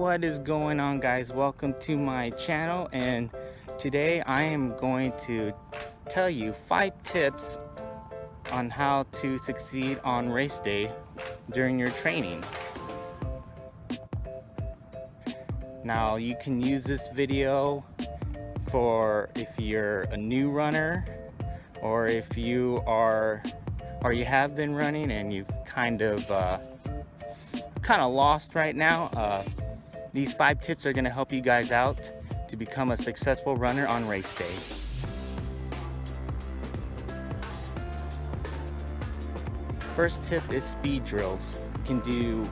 What is going on, guys? Welcome to my channel, and today I am going to tell you 5 tips on how to succeed on race day during your training. Now, you can use this video for if you're a new runner, or if you are or you have been running and you've kind of lost right now. These 5 tips are going to help you guys out to become a successful runner on race day. First tip is speed drills. You can do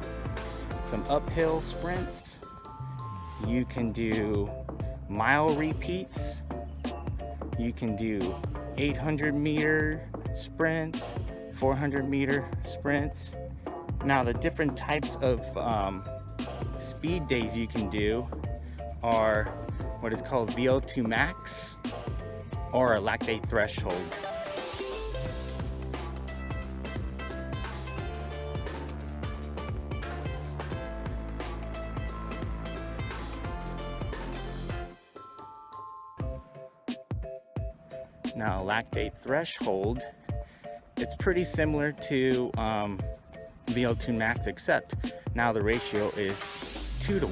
some uphill sprints. You can do mile repeats. You can do 800-meter sprints, 400-meter sprints. Now, the different types of speed days you can do are what is called VO2 max or a lactate threshold. Now, lactate threshold, it's pretty similar to VO2 max, except now the ratio is 2-to-1.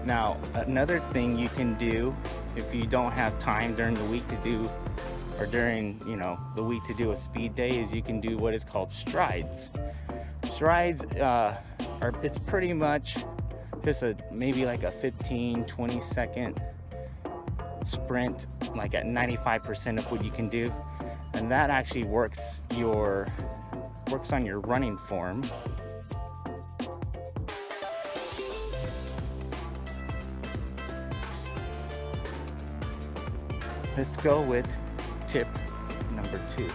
Now, another thing you can do if you don't have time during the week to do, or during the week to do a speed day, is you can do what is called strides. Strides it's pretty much just maybe like a 15-20 second sprint, like at 95% of what you can do, and that actually works on your running form. Let's go with tip number 2.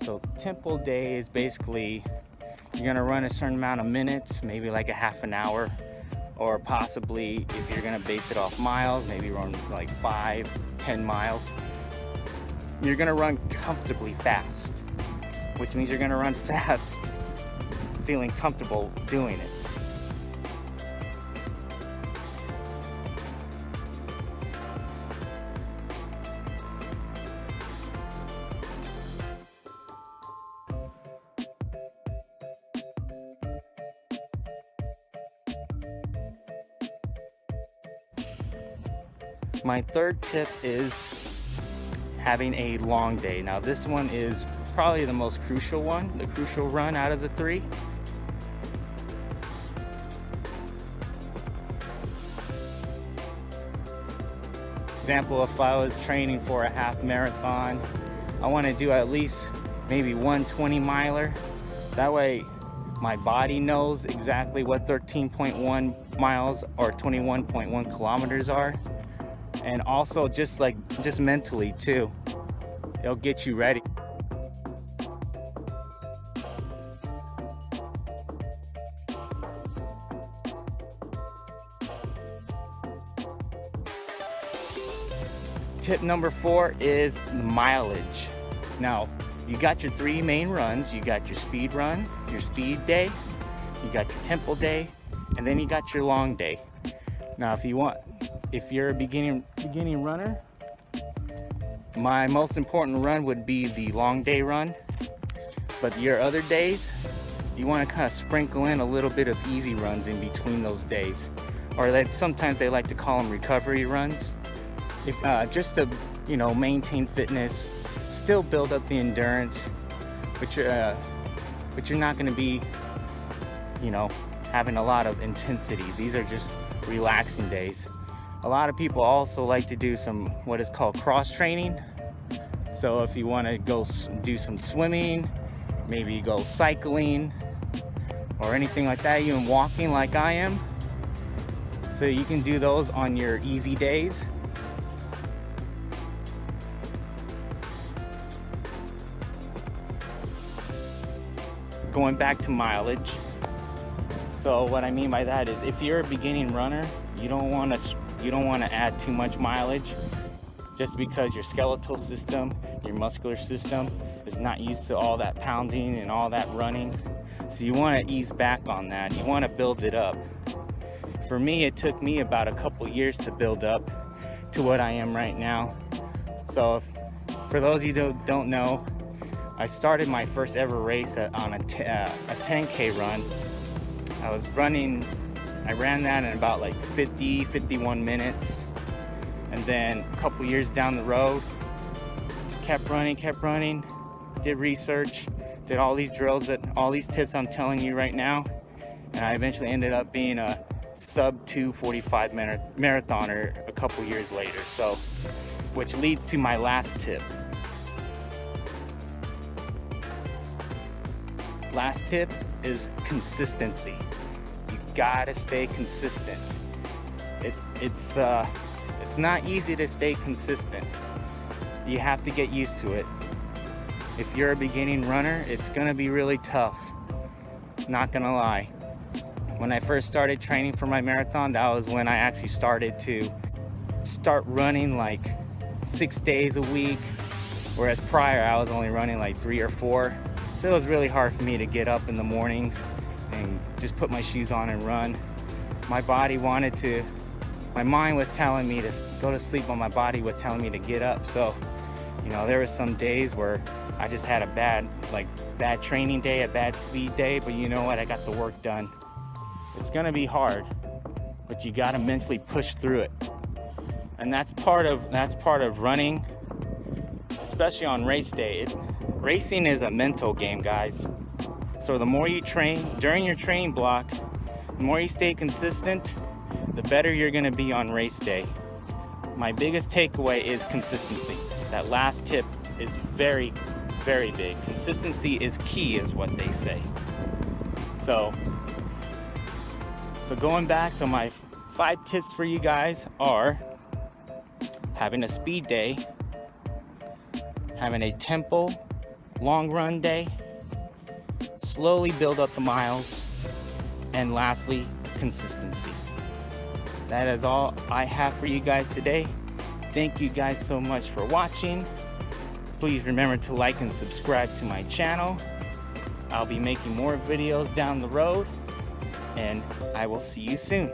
So tempo day is basically you're gonna run a certain amount of minutes, maybe like a half an hour, or possibly if you're gonna base it off miles, maybe run like 5-10 miles. You're gonna run comfortably fast, which means you're gonna run fast feeling comfortable doing it. My third tip is having a long day. Now, this one is probably the most crucial one, the crucial run out of the 3. Example, if I was training for a half marathon, I want to do at least maybe 120 miler. That way my body knows exactly what 13.1 miles or 21.1 kilometers are. And also just mentally too, it'll get you ready. Tip number 4 is mileage. Now, you got your 3 main runs. You got your speed run, your speed day, you got your tempo day, and then you got your long day. Now, if you're a beginning runner, my most important run would be the long day run. But your other days, you want to kind of sprinkle in a little bit of easy runs in between those days, or sometimes they like to call them recovery runs. If just to maintain fitness, still build up the endurance, but you're not going to be having a lot of intensity. These are just relaxing days. A lot of people also like to do some what is called cross training. So if you want to go do some swimming, maybe go cycling or anything like that, even walking like I am. So you can do those on your easy days. Going back to mileage, So what I mean by that is, if you're a beginning runner, you don't want to add too much mileage, just because your skeletal system, your muscular system is not used to all that pounding and all that running. So you want to ease back on that. You want to build it up. For me, it took me about a couple years to build up to what I am right now. So for those of you who don't know, I started my first ever race on a 10K run. I ran that in about like 51 minutes. And then a couple years down the road, kept running, did research, did all these drills, all these tips I'm telling you right now. And I eventually ended up being a sub 2:45 marathoner a couple years later. So, which leads to my last tip. Last tip is consistency. You gotta stay consistent. It's not easy to stay consistent. You have to get used to it. If you're a beginning runner, it's gonna be really tough. Not gonna lie. When I first started training for my marathon, that was when I actually started running like 6 days a week, whereas prior I was only running like 3 or 4. So it was really hard for me to get up in the mornings and just put my shoes on and run. My mind was telling me to go to sleep, but my body was telling me to get up. So, there were some days where I just had a bad training day, a bad speed day, but you know what? I got the work done. It's gonna be hard, but you gotta mentally push through it. And that's part of running, especially on race day. Racing is a mental game, guys. So the more you train during your training block, the more you stay consistent, the better you're gonna be on race day. My biggest takeaway is consistency. That last tip is very, very big. Consistency is key, is what they say. So going back, so my 5 tips for you guys are having a speed day, having a tempo long run day, slowly build up the miles, and lastly, consistency. That is all I have for you guys today. Thank you guys so much for watching. Please remember to like and subscribe to my channel. I'll be making more videos down the road, and I will see you soon.